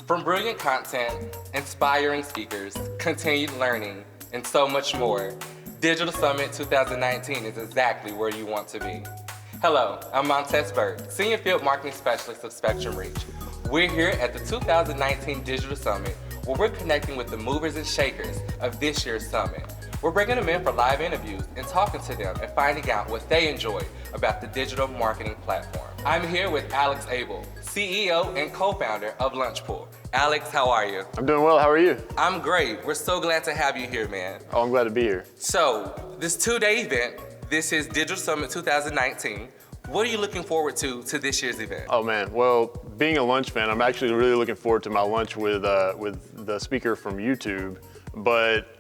From brilliant content, inspiring speakers, continued learning, and so much more, Digital Summit 2019 is exactly where you want to be. Hello, I'm Montez Bird, Senior Field Marketing Specialist of Spectrum Reach. We're here at the 2019 Digital Summit, where we're connecting with the movers and shakers of this year's summit. We're bringing them in for live interviews and talking to them and finding out what they enjoy about the digital marketing platform. I'm here with Alex Abell, CEO and co-founder of Lunchpool. Alex, how are you? I'm doing well, how are you? I'm great. We're so glad to have you here, man. Oh, I'm glad to be here. So, this two-day event, this is Digital Summit 2019. What are you looking forward to this year's event? Oh man, well, being a lunch fan, I'm actually really looking forward to my lunch with the speaker from YouTube. But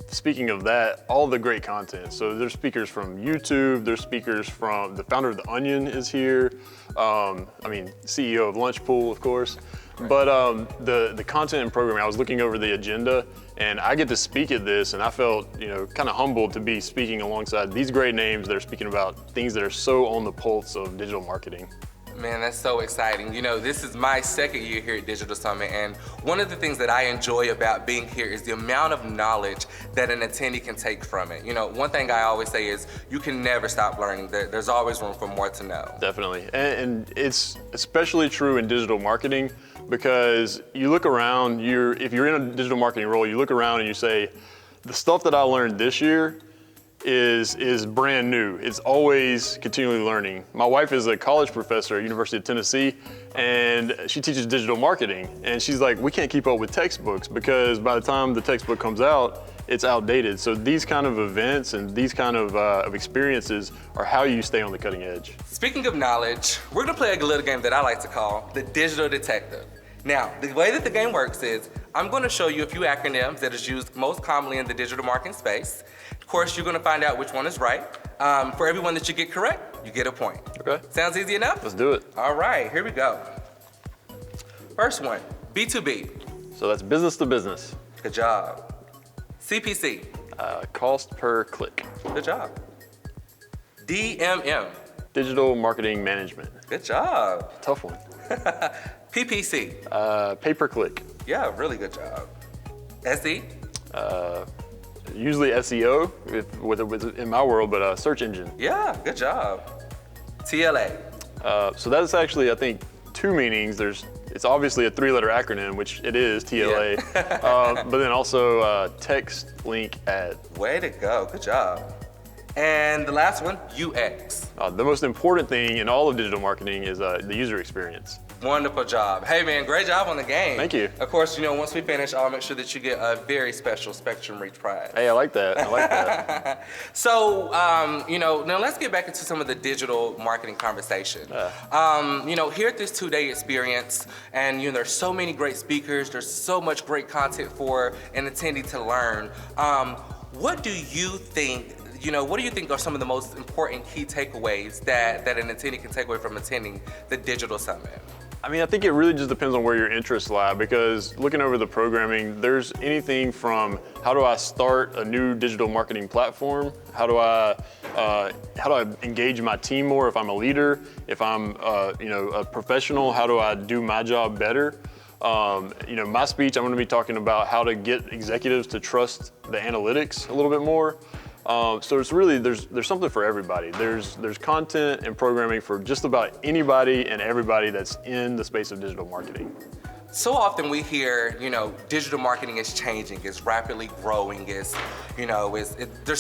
speaking of that, all the great content. So there's speakers from YouTube, there's speakers from, the founder of The Onion is here. CEO of Lunchpool, of course. Right. But the content and programming, I was looking over the agenda and I get to speak at this and I felt, kind of humbled to be speaking alongside these great names that are speaking about things that are so on the pulse of digital marketing. Man, that's so exciting. This is my second year here at Digital Summit, and one of the things that I enjoy about being here is the amount of knowledge that an attendee can take from it. One thing I always say is you can never stop learning. There's always room for more to know. Definitely, and it's especially true in digital marketing because you look around, if you're in a digital marketing role, you look around and you say, the stuff that I learned this year is brand new. It's always continually learning. My wife is a college professor at University of Tennessee and she teaches digital marketing. And she's like, we can't keep up with textbooks because by the time the textbook comes out, it's outdated. So these kind of events and these kind of experiences are how you stay on the cutting edge. Speaking of knowledge, we're gonna play a little game that I like to call the Digital Detector. Now, the way that the game works is I'm gonna show you a few acronyms that is used most commonly in the digital marketing space. Of course, you're gonna find out which one is right. For every one that you get correct, you get a point. Okay. Sounds easy enough? Let's do it. All right, here we go. First one, B2B. So that's business to business. Good job. CPC. Cost per click. Good job. DMM. Digital marketing management. Good job. Tough one. PPC. Pay per click. Yeah, really good job. SE. Usually SEO, in my world, but search engine. Yeah, good job. TLA. So that's actually, I think, two meanings. It's obviously a three-letter acronym, which it is, TLA, yeah. But then also text link ad. Way to go, good job. And the last one, UX. The most important thing in all of digital marketing is the user experience. Wonderful job. Hey man, great job on the game. Thank you. Of course, once we finish, I'll make sure that you get a very special Spectrum Reach prize. Hey, I like that. So, now let's get back into some of the digital marketing conversation. Here at this two-day experience, and there's so many great speakers, there's so much great content for an attendee to learn. What do you think are some of the most important key takeaways that an attendee can take away from attending the Digital Summit? I think it really just depends on where your interests lie because looking over the programming, there's anything from how do I start a new digital marketing platform? How do I engage my team more if I'm a leader? If I'm a professional, how do I do my job better? My speech, I'm going to be talking about how to get executives to trust the analytics a little bit more. So it's really, there's something for everybody. There's content and programming for just about anybody and everybody that's in the space of digital marketing. So often we hear, digital marketing is changing, it's rapidly growing, there's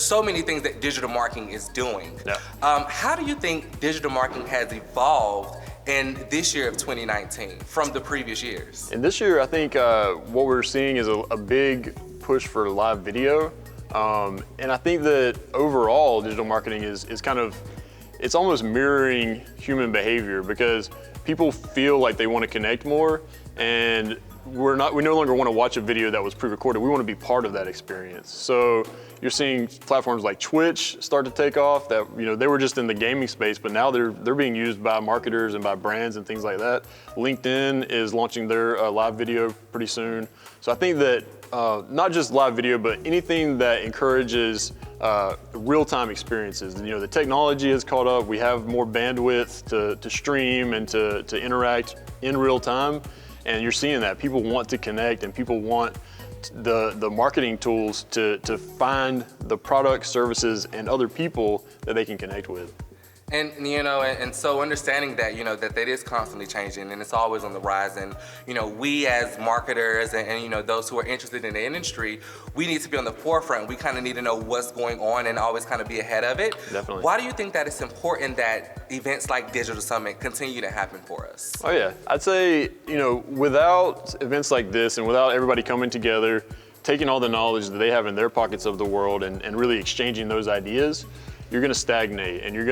so many things that digital marketing is doing. Yeah. How do you think digital marketing has evolved in this year of 2019 from the previous years? And this year, I think what we're seeing is a big push for live video. And I think that overall digital marketing is it's almost mirroring human behavior because people feel like they want to connect more and we no longer want to watch a video that was pre-recorded. We want to be part of that experience. So you're seeing platforms like Twitch start to take off that, they were just in the gaming space, but now they're being used by marketers and by brands and things like that. LinkedIn is launching their live video pretty soon. So I think that not just live video, but anything that encourages real-time experiences. The technology has caught up. We have more bandwidth to stream and to interact in real time. And you're seeing that people want to connect and people want the marketing tools to find the products, services, and other people that they can connect with. And and so understanding that, that it is constantly changing and it's always on the rise. And, we as marketers and those who are interested in the industry, we need to be on the forefront. We kind of need to know what's going on and always kind of be ahead of it. Definitely. Why do you think that it's important that events like Digital Summit continue to happen for us? Oh yeah, I'd say, without events like this and without everybody coming together, taking all the knowledge that they have in their pockets of the world and really exchanging those ideas, you're gonna stagnate and you're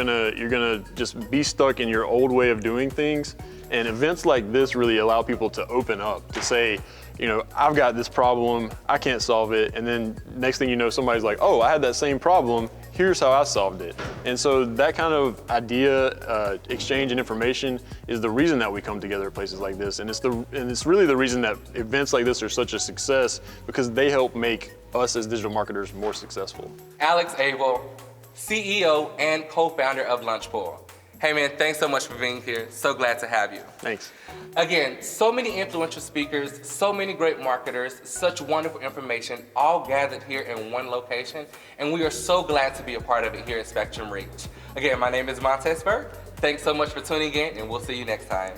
gonna just be stuck in your old way of doing things. And events like this really allow people to open up, to say, I've got this problem, I can't solve it. And then next thing you know, somebody's like, oh, I had that same problem, here's how I solved it. And so that kind of idea, exchange and information is the reason that we come together at places like this. And it's really the reason that events like this are such a success, because they help make us as digital marketers more successful. Alex Abell, CEO and co-founder of Lunchpool. Hey man, thanks so much for being here. So glad to have you. Thanks. Again, so many influential speakers, so many great marketers, such wonderful information, all gathered here in one location, and we are so glad to be a part of it here at Spectrum Reach. Again, my name is Montez Berg. Thanks so much for tuning in, and we'll see you next time.